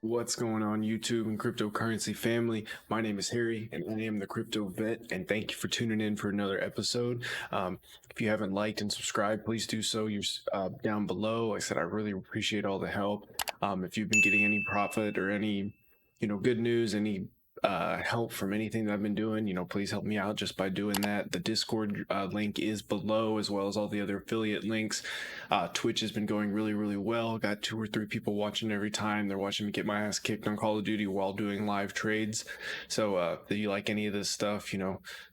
What's going on YouTube and cryptocurrency family? My name is Harry and I am the Crypto Vet, and thank you for tuning in for another episode. If you haven't liked and subscribed, please do so. You're down below. Like I said, I really appreciate all the help. If you've been getting any profit or any good news, any help from anything that I've been doing, please help me out just by doing that. The Discord link is below, as well as all the other affiliate links. Twitch has been going really well. Got 2 or 3 people watching every time. They're watching me get my ass kicked on Call of Duty while doing live trades. So if you like any of this stuff,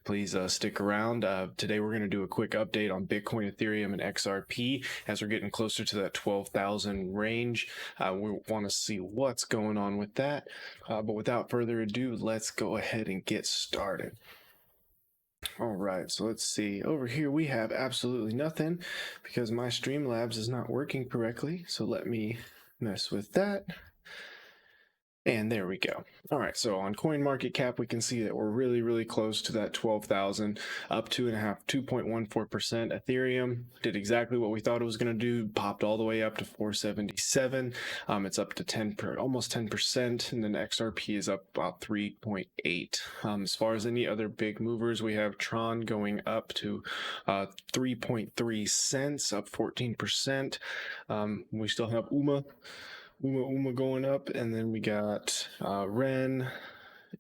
please stick around. Today we're going to do a quick update on Bitcoin, Ethereum, and XRP as we're getting closer to that 12,000 range. We want to see what's going on with that. But without further ado, let's go ahead and get started. All right, so let's see. Over here we have absolutely nothing because my Streamlabs is not working correctly. So let me mess with that. And there we go. All right, so on CoinMarketCap, we can see that we're really close to that 12,000, up 2.14%. Ethereum did exactly what we thought it was going to do, popped all the way up to 477. It's up to almost 10%, and then XRP is up about 3.8. As far as any other big movers, we have Tron going up to 3.3 cents, up 14%. We still have UMA going up, and then we got Ren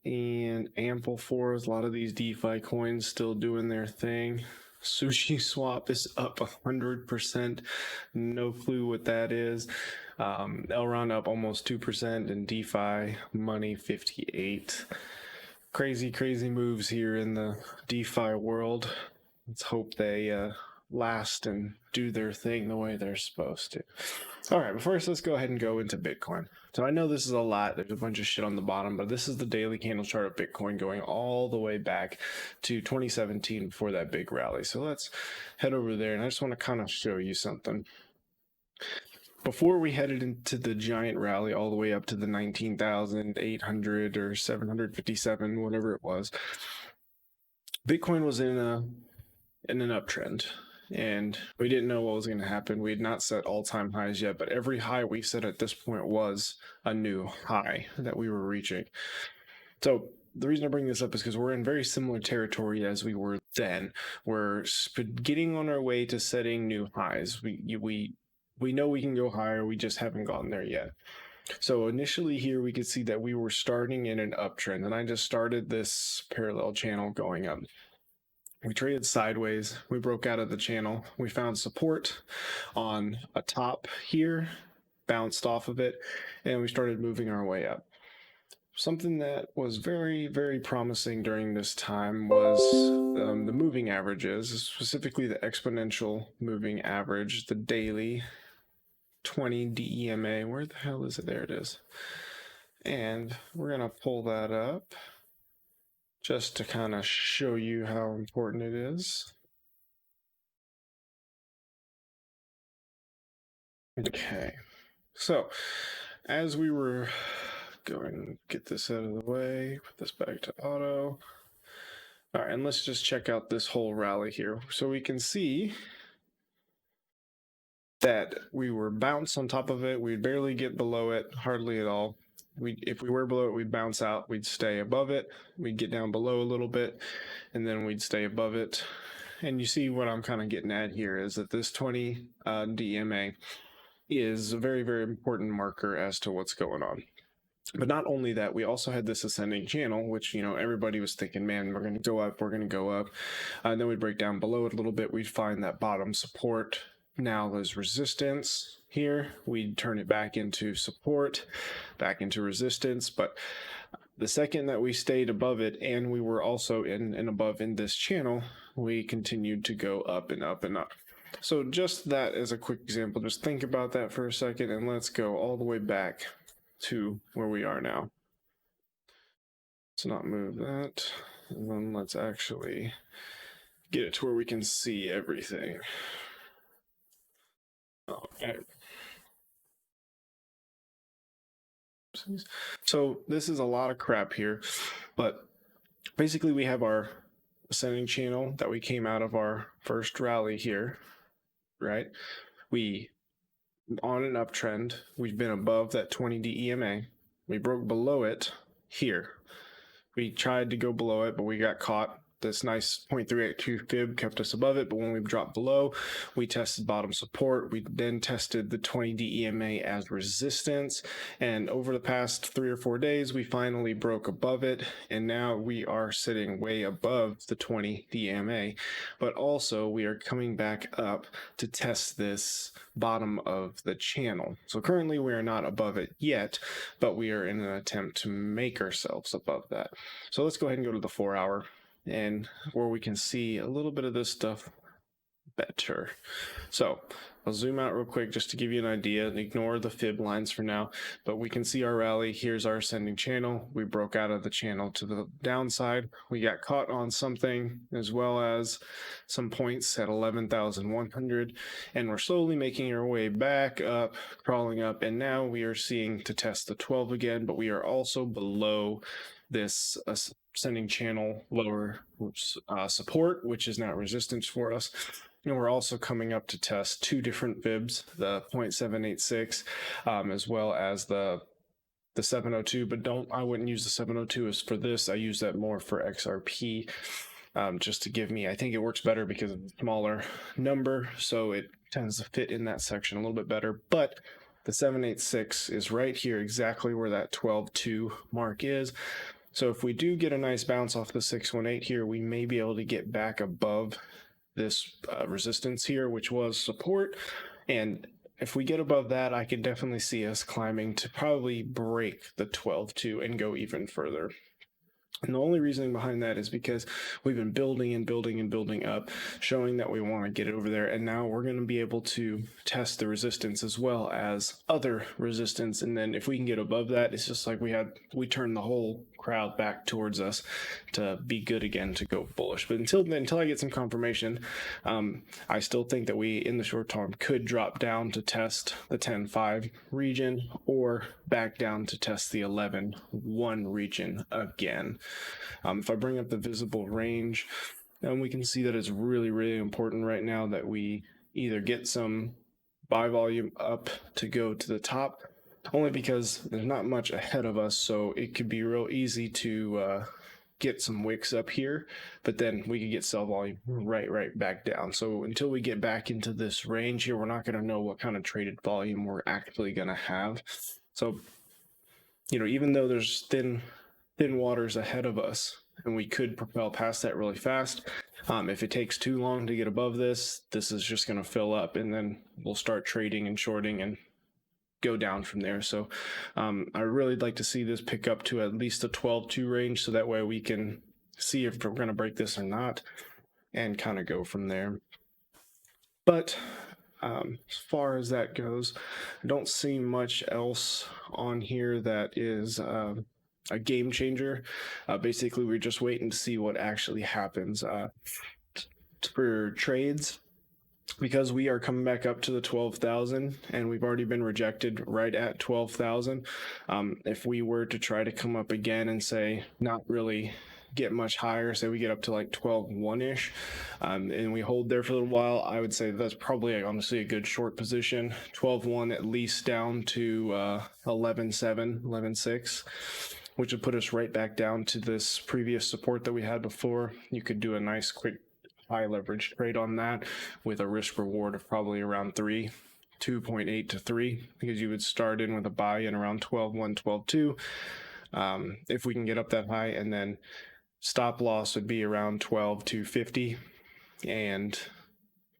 and Ample4. A lot of these DeFi coins still doing their thing. Sushi Swap is up 100%. No clue what that is. Elrond up almost 2%, and DeFi Money 58. Crazy moves here in the DeFi world. Let's hope they last and do their thing the way they're supposed to. All right, but first let's go ahead and go into Bitcoin. So I know this is a lot. There's a bunch of shit on the bottom, but this is the daily candle chart of Bitcoin going all the way back to 2017 before that big rally. So let's head over there, and I just want to kind of show you something. Before we headed into the giant rally all the way up to the 19,800 or 757, whatever it was, Bitcoin was in an uptrend. And we didn't know what was going to happen. We had not set all-time highs yet, but every high we set at this point was a new high that we were reaching. So the reason I bring this up is because we're in very similar territory as we were then. We're getting on our way to setting new highs. We know we can go higher. We just haven't gotten there yet. So initially here we could see that we were starting in an uptrend, and I just started this parallel channel going up. We traded sideways, we broke out of the channel, we found support on a top here, bounced off of it, and we started moving our way up. Something that was very promising during this time was the moving averages, specifically the exponential moving average, the daily 20 DEMA. Where the hell is it? There it is. And we're going to pull that up just to kind of show you how important it is. Okay, so as we were going, get this out of the way, put this back to auto. All right, and let's just check out this whole rally here. So we can see that we were bounced on top of it. We'd barely get below it, hardly at all. If we were below it, we'd bounce out, we'd stay above it, we'd get down below a little bit, and then we'd stay above it. And you see what I'm kind of getting at here is that this 20 DMA is a very important marker as to what's going on. But not only that, we also had this ascending channel, which, everybody was thinking, man, we're going to go up, and then we'd break down below it a little bit, we'd find that bottom support. Now there's resistance here, we'd turn it back into support, back into resistance, but the second that we stayed above it, and we were also in and above in this channel, we continued to go up and up and up. So just that as a quick example, just think about that for a second, and let's go all the way back to where we are now. Let's not move that, and then let's actually get it to where we can see everything. Okay. So this is a lot of crap here, but basically we have our ascending channel that we came out of our first rally here, right? We on an uptrend, we've been above that 20 DEMA, we broke below it here. We tried to go below it, but we got caught. This nice 0.382 fib kept us above it, but when we dropped below, we tested bottom support. We then tested the 20D EMA as resistance, and over the past 3 or 4 days, we finally broke above it, and now we are sitting way above the 20D EMA, but also we are coming back up to test this bottom of the channel. So currently we are not above it yet, but we are in an attempt to make ourselves above that. So let's go ahead and go to the 4-hour, and where we can see a little bit of this stuff better. So I'll zoom out real quick just to give you an idea. Ignore the fib lines for now, but we can see our rally. Here's our ascending channel. We broke out of the channel to the downside. We got caught on something as well as some points at 11,100, and we're slowly making our way back up, crawling up, and now we are seeing to test the 12 again, but we are also below this ascending channel lower support, which is not resistance for us. And we're also coming up to test 2 different fibs, the 0.786 as well as the 702, but I wouldn't use the 702 as for this. I use that more for XRP, just to give me, I think it works better because of the smaller number, so it tends to fit in that section a little bit better. But the 786 is right here, exactly where that 12.2 mark is. So if we do get a nice bounce off the 618 here, we may be able to get back above this resistance here, which was support. And if we get above that, I can definitely see us climbing to probably break the 12.2 and go even further. And the only reasoning behind that is because we've been building and building and building up, showing that we want to get it over there. And now we're going to be able to test the resistance as well as other resistance. And then if we can get above that, it's just like we turned the whole crowd back towards us to be good again, to go bullish. But until I get some confirmation, I still think that we in the short term could drop down to test the 10.5 region or back down to test the 11.1 region again. If I bring up the visible range, we can see that it's really, really important right now that we either get some buy volume up to go to the top, only because there's not much ahead of us, so it could be real easy to get some wicks up here, but then we could get sell volume right back down. So until we get back into this range here, we're not going to know what kind of traded volume we're actually going to have. So, even though there's thin waters ahead of us and we could propel past that really fast, if it takes too long to get above this is just going to fill up, and then we'll start trading and shorting and go down from there. So I really like to see this pick up to at least the 12.2 range, so that way we can see if we're going to break this or not and kind of go from there. But as far as that goes, I don't see much else on here that is a game changer. Basically, we're just waiting to see what actually happens for trades, because we are coming back up to the 12,000 and we've already been rejected right at 12,000. If we were to try to come up again and say not really get much higher, say we get up to like 12.1-ish, and we hold there for a little while, I would say that's probably honestly a good short position. 12.1 at least down to 11.7, 11.6, which would put us right back down to this previous support that we had before. You could do a nice quick high leverage trade on that with a risk reward of probably around 2.8 to 3, because you would start in with a buy in around 12.1, 12.2 if we can get up that high, and then stop loss would be around 12.250, and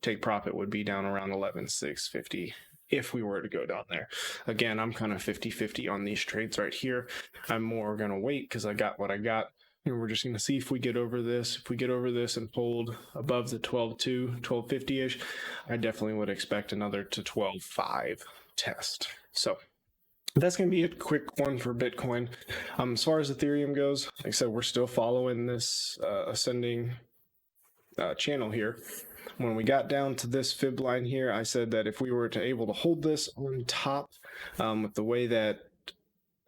take profit would be down around 11.650 if we were to go down there. Again, I'm kind of 50-50 on these trades right here. I'm more going to wait because I got what I got. And we're just going to see if we get over this. If we get over this and hold above the 12.2, 12.50-ish, I definitely would expect another to 12.5 test. So that's going to be a quick one for Bitcoin. As far as Ethereum goes, like I said, we're still following this ascending channel here. When we got down to this fib line here, I said that if we were able to hold this on top, with the way that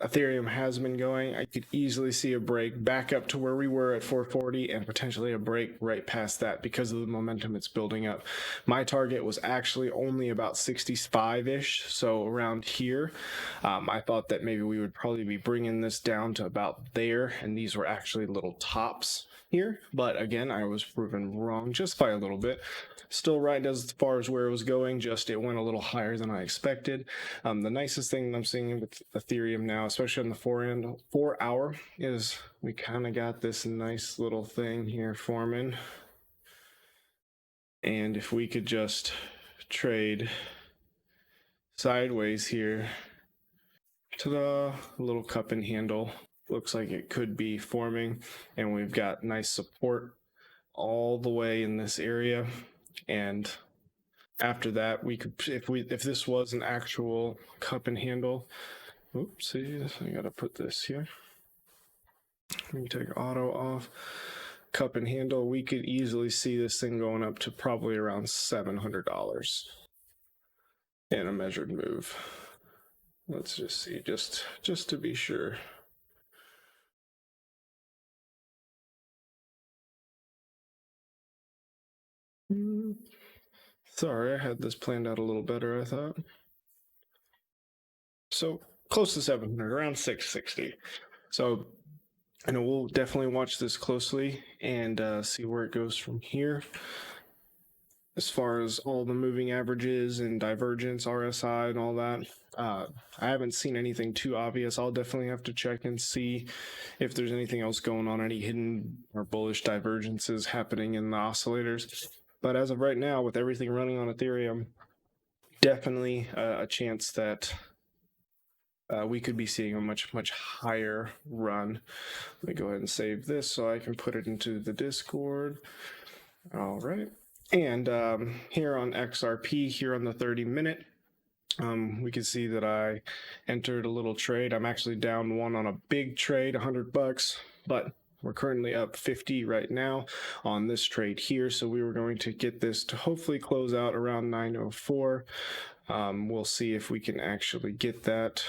Ethereum has been going. I could easily see a break back up to where we were at 440 and potentially a break right past that because of the momentum it's building up. My target was actually only about 65-ish, so around here. I thought that maybe we would probably be bringing this down to about there, and these were actually little tops here, but again, I was proven wrong just by a little bit. Still right as far as where it was going, just it went a little higher than I expected. The nicest thing that I'm seeing with Ethereum now, especially on the 4 hour, is we kind of got this nice little thing here forming. And if we could just trade sideways here to the little cup and handle, looks like it could be forming, and we've got nice support all the way in this area. And after that, we could, if this was an actual cup and handle, oopsies, I gotta put this here. We can take auto off. Cup and handle, we could easily see this thing going up to probably around $700 in a measured move. Let's just see, just to be sure. Sorry, I had this planned out a little better, I thought. So close to 700, around 660. So I know we'll definitely watch this closely and see where it goes from here. As far as all the moving averages and divergence, RSI and all that, I haven't seen anything too obvious. I'll definitely have to check and see if there's anything else going on, any hidden or bullish divergences happening in the oscillators. But as of right now, with everything running on Ethereum, definitely a chance that we could be seeing a much higher run. Let me go ahead and save this so I can put it into the Discord. All right. And here on XRP, here on the 30-minute, we can see that I entered a little trade. I'm actually down one on a big trade, $100, but we're currently up 50 right now on this trade here. So we were going to get this to hopefully close out around 904. We'll see if we can actually get that.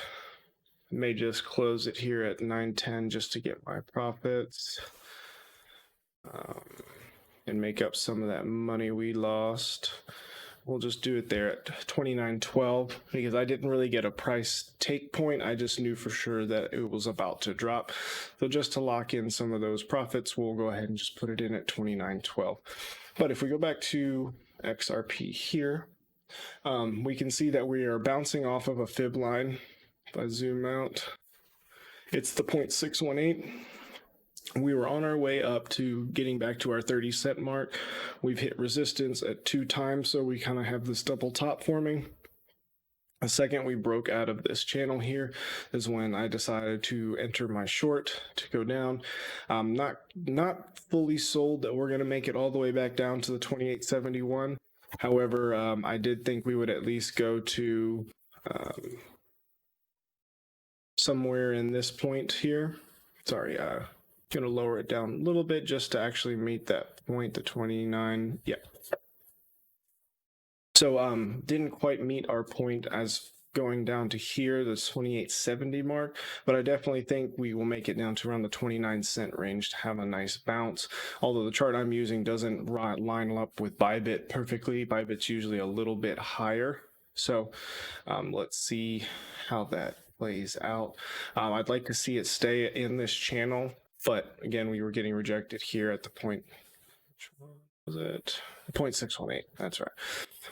May just close it here at 910 just to get my profits and make up some of that money we lost. We'll just do it there at 29.12 because I didn't really get a price take point. I just knew for sure that it was about to drop. So just to lock in some of those profits, we'll go ahead and just put it in at 29.12. But if we go back to XRP here, we can see that we are bouncing off of a fib line. If I zoom out, it's the 0.618. We were on our way up to getting back to our 30-cent mark. We've hit resistance at 2 times, so we kind of have this double top forming. The second we broke out of this channel here is when I decided to enter my short to go down. Not fully sold that we're going to make it all the way back down to the 28.71. However, I did think we would at least go to somewhere in this point here. Sorry, going to lower it down a little bit just to actually meet that point, the 29. Yeah. So didn't quite meet our point as going down to here, the 28.70 mark, but I definitely think we will make it down to around the 29-cent range to have a nice bounce. Although the chart I'm using doesn't line up with Bybit perfectly. Bybit's usually a little bit higher. So let's see how that plays out. I'd like to see it stay in this channel, but again, we were getting rejected here at the point, which one was it? 0.618, that's right.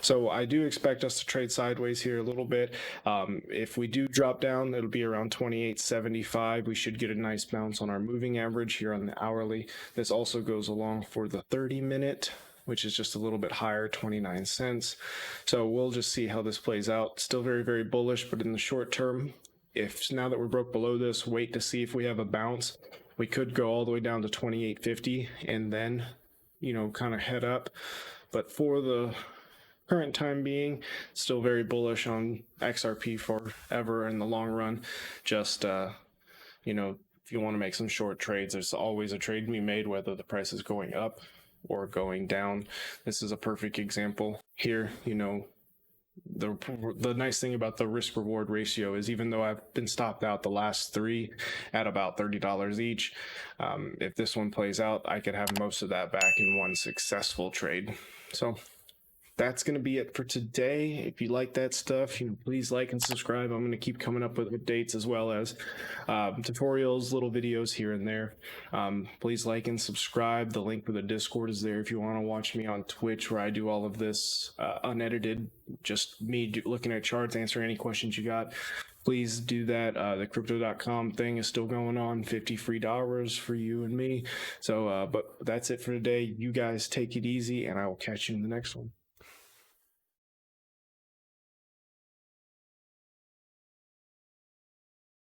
So I do expect us to trade sideways here a little bit. If we do drop down, it'll be around 28.75. We should get a nice bounce on our moving average here on the hourly. This also goes along for the 30-minute, which is just a little bit higher, 29 cents. So we'll just see how this plays out. Still very bullish, but in the short term, if now that we're broke below this, wait to see if we have a bounce. We could go all the way down to 28.50 and then, you know, kind of head up. But for the current time being, still very bullish on XRP forever in the long run. Just, you know, if you want to make some short trades, there's always a trade to be made, whether the price is going up or going down. This is a perfect example here. You know, the nice thing about the risk reward ratio is, even though I've been stopped out the last 3 at about $30 each, if this one plays out, I could have most of that back in one successful trade. So that's going to be it for today. If you like that stuff, please like and subscribe. I'm going to keep coming up with updates as well as tutorials, little videos here and there. Please like and subscribe. The link for the Discord is there if you want to watch me on Twitch, where I do all of this unedited, just me looking at charts, answering any questions you got. Please do that. The crypto.com thing is still going on, 50 free dollars for you and me. So, but that's it for today. You guys take it easy, and I will catch you in the next one.